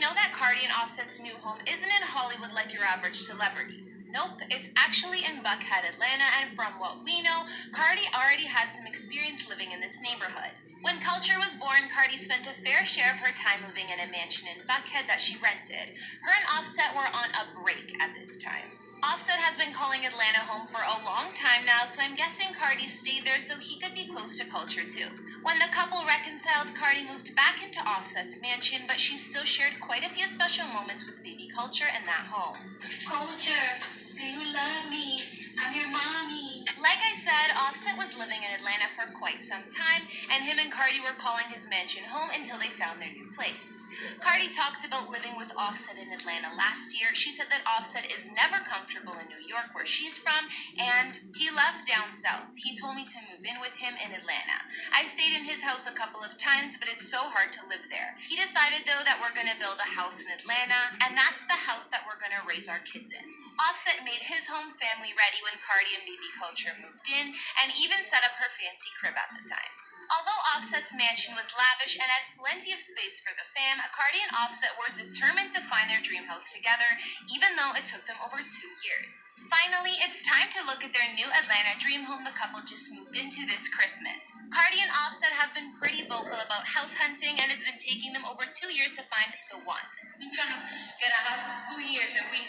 know that Cardi and Offset's new home isn't in Hollywood like your average celebrities. Nope, it's actually in Buckhead, Atlanta, and from what we know, Cardi already had some experience living in this neighborhood. When Culture was born, Cardi spent a fair share of her time living in a mansion in Buckhead that she rented. Her and Offset were on a break at this time. Offset has been calling Atlanta home for a long time now, so I'm guessing Cardi stayed there so he could be close to Culture too. When the couple reconciled, Cardi moved back into Offset's mansion, but she still shared quite a few special moments with baby Culture in that home. Culture, do you love me? I'm your mommy. Like I said, Offset was living in Atlanta for quite some time, and him and Cardi were calling his mansion home until they found their new place. Cardi talked about living with Offset in Atlanta last year. She said that Offset is never comfortable in New York, where she's from, and he loves down south. He told me to move in with him in Atlanta. I stayed in his house a couple of times, but it's so hard to live there. He decided, though, that we're going to build a house in Atlanta, and that's the house that we're going to raise our kids in. Offset made his home family ready when Cardi and baby Culture moved in, and even set up her fancy crib at the time. Although Offset's mansion was lavish and had plenty of space for the fam, Cardi and Offset were determined to find their dream house together, even though it took them over 2 years. Finally, it's time to look at their new Atlanta dream home the couple just moved into this Christmas. Cardi and Offset have been pretty vocal about house hunting, and it's been taking them over 2 years to find the one. We've been trying to get a house for 2 years, and we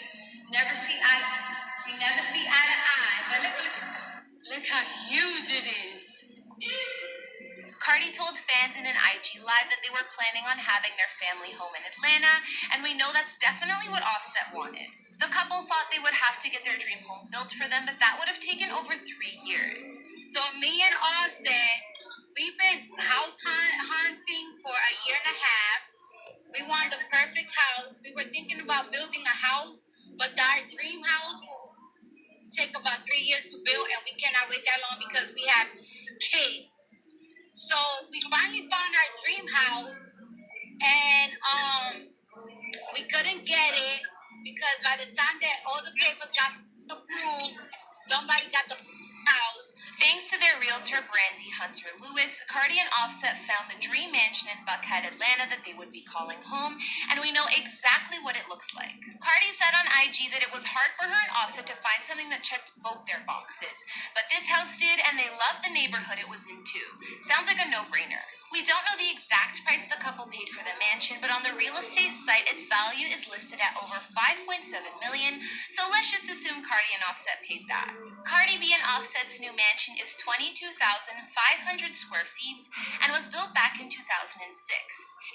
never see eye to eye. But look how huge it is. Cardi told fans in an IG Live that they were planning on having their family home in Atlanta, and we know that's definitely what Offset wanted. The couple thought they would have to get their dream home built for them, but that would have taken over 3 years. So me and Offset, we've been house hunting for a year and a half. We want the perfect house. We were thinking about building a house, but our dream house will take about 3 years to build, and we cannot wait that long because we have kids. So we finally found our dream house, and we couldn't get it because by the time that all the papers got approved, somebody got the house. Thanks to their realtor, Brandy Hunter Lewis, Cardi and Offset found the dream mansion in Buckhead, Atlanta that they would be calling home, and we know exactly what it looks like. Cardi said on IG that it was hard for her and Offset to find something that checked both their boxes, but this house did, and they loved the neighborhood it was in too. Sounds like a no-brainer. We don't know the exact price the couple paid for the mansion, but on the real estate site, its value is listed at over $5.7 million, so let's just assume Cardi and Offset paid that. Cardi B and Offset's new mansion is 22,500 square feet and was built back in 2006.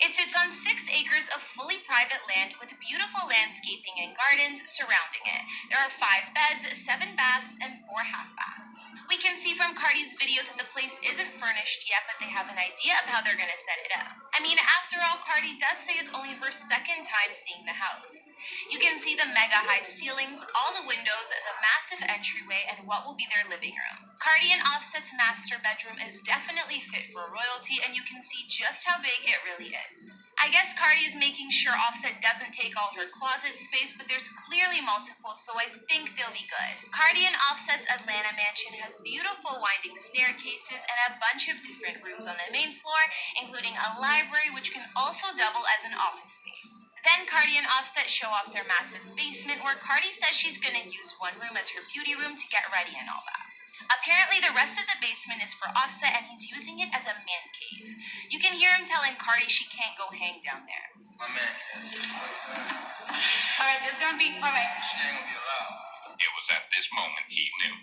It sits on 6 acres of fully private land with beautiful landscaping and gardens surrounding it. There are 5 beds, 7 baths, and 4 half baths. We can see from Cardi's videos that the place isn't furnished yet, but they have an idea of how they're going to set it up. I mean, after all, Cardi does say it's only her second time seeing the house. You can see the mega high ceilings, all the windows, the massive entryway, and what will be their living room. Cardi and Offset's master bedroom is definitely fit for royalty, and you can see just how big it really is. I guess Cardi is making sure Offset doesn't take all her closet space, but there's clearly multiple, so I think they'll be good. Cardi and Offset's Atlanta mansion has beautiful winding staircases and a bunch of different rooms on the main floor, including a library which can also double as an office space. Then Cardi and Offset show off their massive basement, where Cardi says she's gonna use one room as her beauty room to get ready and all that. Apparently, the rest of the basement is for Offset, and he's using it as a man cave. You can hear him telling Cardi she can't go hang down there. My man. Alright, there's gonna be, alright. She ain't gonna be allowed. It was at this moment he knew.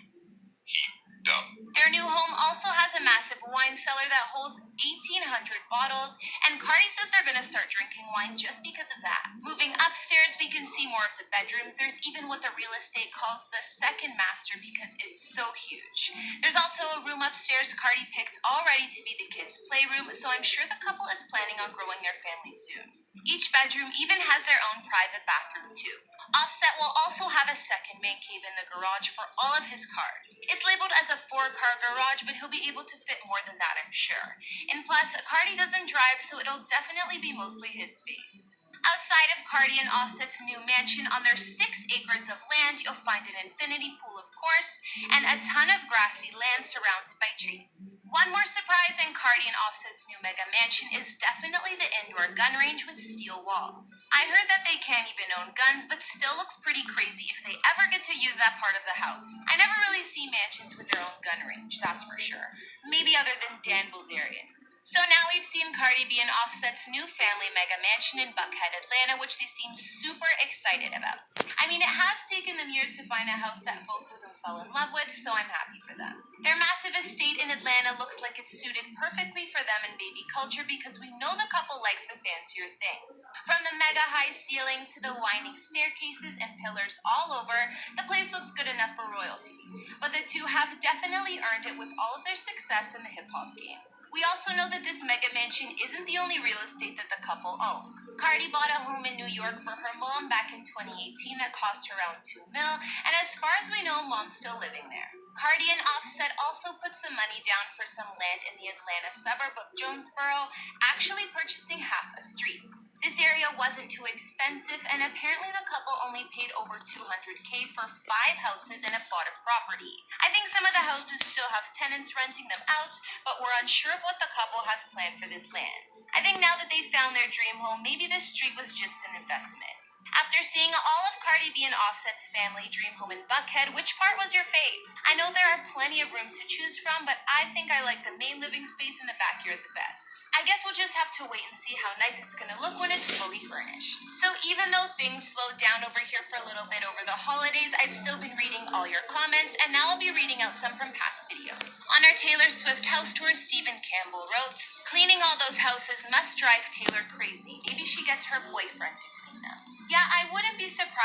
He dumb. Their new home also has a massive wine cellar that holds 1,800 bottles, and Cardi says they're gonna start drinking wine just because of that. Moving upstairs, we can see more of the bedrooms. There's even what the real estate calls the second master because it's so huge. There's also a room upstairs Cardi picked already to be the kids' playroom, so I'm sure the couple is planning on growing their family soon. Each bedroom even has their own private bathroom too. Offset will also have a second man cave in the garage for all of his cars. It's labeled as a 4-car garage, but he'll be able to fit more than that, I'm sure. And plus, Cardi doesn't drive, so it'll definitely be mostly his space. Outside of Cardi and Offset's new mansion on their 6 acres of land, you'll find an infinity pool, of course, and a ton of grassy land surrounded by trees. One more surprise in Cardi and Offset's new mega mansion is definitely the indoor gun range with steel walls. I heard that they can't even own guns, but still looks pretty crazy if they ever get to use that part of the house. I never really see mansions with their own gun range, that's for sure. Maybe other than Dan Bilzerian's. So now we've seen Cardi B and Offset's new family mega mansion in Buckhead, Atlanta, which they seem super excited about. I mean, it has taken them years to find a house that both of them fell in love with, so I'm happy for them. Their massive estate in Atlanta looks like it's suited perfectly for them and baby culture because we know the couple likes the fancier things. From the mega high ceilings to the winding staircases and pillars all over, the place looks good enough for royalty. But the two have definitely earned it with all of their success in the hip hop game. We also know that this mega mansion isn't the only real estate that the couple owns. Cardi bought a home in New York for her mom back in 2018 that cost her around $2 million, and as far as we know, mom's still living there. Cardi and Offset also put some money down for some land in the Atlanta suburb of Jonesboro, actually purchasing half a street. This area wasn't too expensive, and apparently the couple only paid over $200K for 5 houses and a plot of property. I think some of the houses still have tenants renting them out, but we're unsure of what the couple has planned for this land. I think now that they found their dream home, maybe this street was just an investment. After seeing all of Cardi B and Offset's family dream home in Buckhead, which part was your fave? I know there are plenty of rooms to choose from, but I think I like the main living space in the backyard the best. I guess we'll just have to wait and see how nice it's gonna look when it's fully furnished. So even though things slowed down over here for a little bit over the holidays, I've still been reading all your comments, and now I'll be reading out some from past videos. On our Taylor Swift house tour, Stephen Campbell wrote, "Cleaning all those houses must drive Taylor crazy. Maybe she gets her boyfriend to clean them." Yeah, I wouldn't be surprised